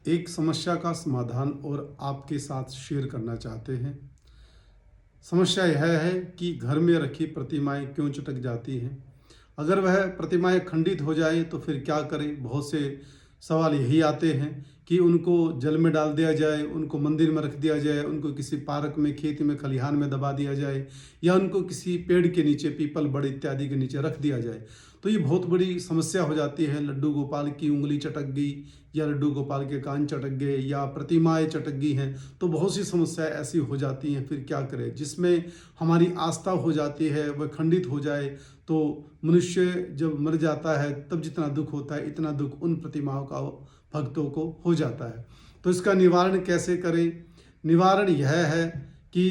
एक समस्या का समाधान और आपके साथ शेयर करना चाहते हैं। समस्या यह है कि घर में रखी प्रतिमाएं क्यों चटक जाती हैं। अगर वह प्रतिमाएं खंडित हो जाए तो फिर क्या करें। बहुत से सवाल यही आते हैं कि उनको जल में डाल दिया जाए, उनको मंदिर में रख दिया जाए, उनको किसी पार्क में, खेत में, खलिहान में दबा दिया जाए, या उनको किसी पेड़ के नीचे, पीपल, बड़ इत्यादि के नीचे रख दिया जाए। तो ये बहुत बड़ी समस्या हो जाती है। लड्डू गोपाल की उंगली चटक गई, या लड्डू गोपाल के कान चटक गए, या प्रतिमाएं चटक गई हैं, तो बहुत सी समस्याएं ऐसी हो जाती हैं। फिर क्या करें। जिसमें हमारी आस्था हो जाती है वह खंडित हो जाए तो मनुष्य जब मर जाता है तब जितना दुख होता है, इतना दुख उन प्रतिमाओं का भक्तों को हो जाता है। तो इसका निवारण कैसे करें। निवारण यह है कि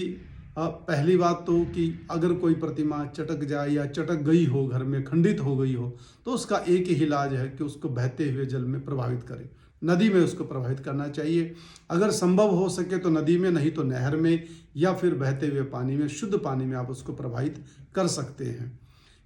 पहली बात तो कि अगर कोई प्रतिमा चटक जाए या चटक गई हो, घर में खंडित हो गई हो, तो उसका एक ही इलाज है कि उसको बहते हुए जल में प्रवाहित करें। नदी में उसको प्रवाहित करना चाहिए। अगर संभव हो सके तो नदी में, नहीं तो नहर में, या फिर बहते हुए पानी में, शुद्ध पानी में आप उसको प्रवाहित कर सकते हैं।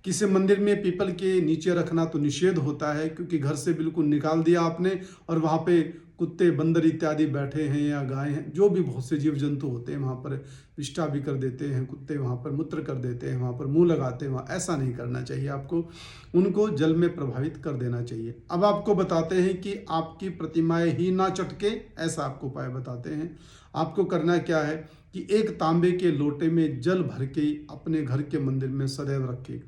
किसी मंदिर में पीपल के नीचे रखना तो निषेध होता है, क्योंकि घर से बिल्कुल निकाल दिया आपने और वहाँ पे कुत्ते, बंदर इत्यादि बैठे हैं, या गाय हैं, जो भी बहुत से जीव जंतु होते हैं, वहाँ पर विष्ठा भी कर देते हैं कुत्ते, वहाँ पर मूत्र कर देते हैं, वहाँ पर मुंह लगाते हैं। वहाँ ऐसा नहीं करना चाहिए आपको। उनको जल में प्रभावित कर देना चाहिए। अब आपको बताते हैं कि आपकी प्रतिमाएं ही ना चटके, ऐसा आपको उपाय बताते हैं। आपको करना क्या है कि एक तांबे के लोटे में जल भर के अपने घर के मंदिर में सदैव रखें।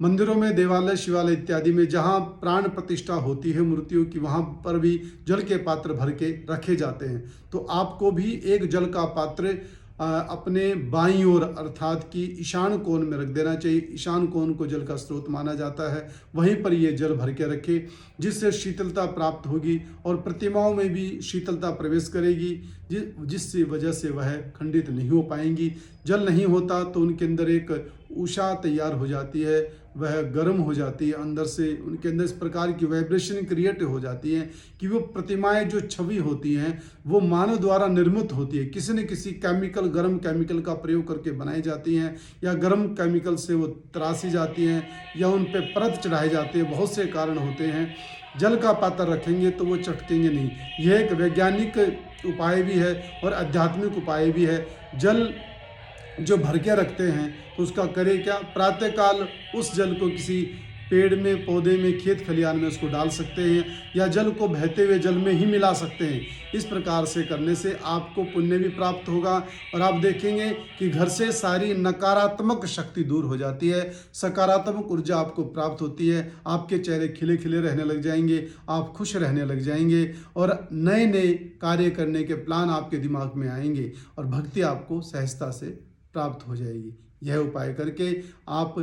मंदिरों में, देवालय, शिवालय इत्यादि में जहाँ प्राण प्रतिष्ठा होती है मूर्तियों की, वहाँ पर भी जल के पात्र भर के रखे जाते हैं। तो आपको भी एक जल का पात्र अपने बाईं ओर, अर्थात कि ईशान कोण में रख देना चाहिए। ईशान कोण को जल का स्रोत माना जाता है, वहीं पर ये जल भर के रखे, जिससे शीतलता प्राप्त होगी और प्रतिमाओं में भी शीतलता प्रवेश करेगी, जिसकी वजह से वह खंडित नहीं हो पाएंगी। जल नहीं होता तो उनके अंदर एक ऊषा तैयार हो जाती है, वह गर्म हो जाती है अंदर से। उनके अंदर इस प्रकार की वाइब्रेशन क्रिएट हो जाती है कि वो प्रतिमाएं जो छवि होती हैं वो मानव द्वारा निर्मित होती है। किसी न किसी केमिकल, गर्म केमिकल का प्रयोग करके बनाई जाती हैं, या गर्म केमिकल से वो तराशी जाती हैं, या उन पे परत चढ़ाए जाते हैं। बहुत से कारण होते हैं। जल का पात्र रखेंगे तो वो चटकेंगे नहीं। यह एक वैज्ञानिक उपाय भी है और आध्यात्मिक उपाय भी है। जल जो भर के रखते हैं तो उसका करें क्या, प्रातःकाल उस जल को किसी पेड़ में, पौधे में, खेत खलिहान में उसको डाल सकते हैं, या जल को बहते हुए जल में ही मिला सकते हैं। इस प्रकार से करने से आपको पुण्य भी प्राप्त होगा और आप देखेंगे कि घर से सारी नकारात्मक शक्ति दूर हो जाती है, सकारात्मक ऊर्जा आपको प्राप्त होती है। आपके चेहरे खिले खिले रहने लग जाएंगे, आप खुश रहने लग जाएंगे और नए नए कार्य करने के प्लान आपके दिमाग में आएंगे और भक्ति आपको सहजता से प्राप्त हो जाएगी। यह उपाय करके आप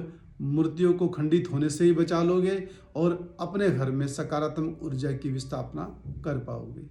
मूर्तियों को खंडित होने से ही बचा लोगे और अपने घर में सकारात्मक ऊर्जा की विस्थापना कर पाओगे।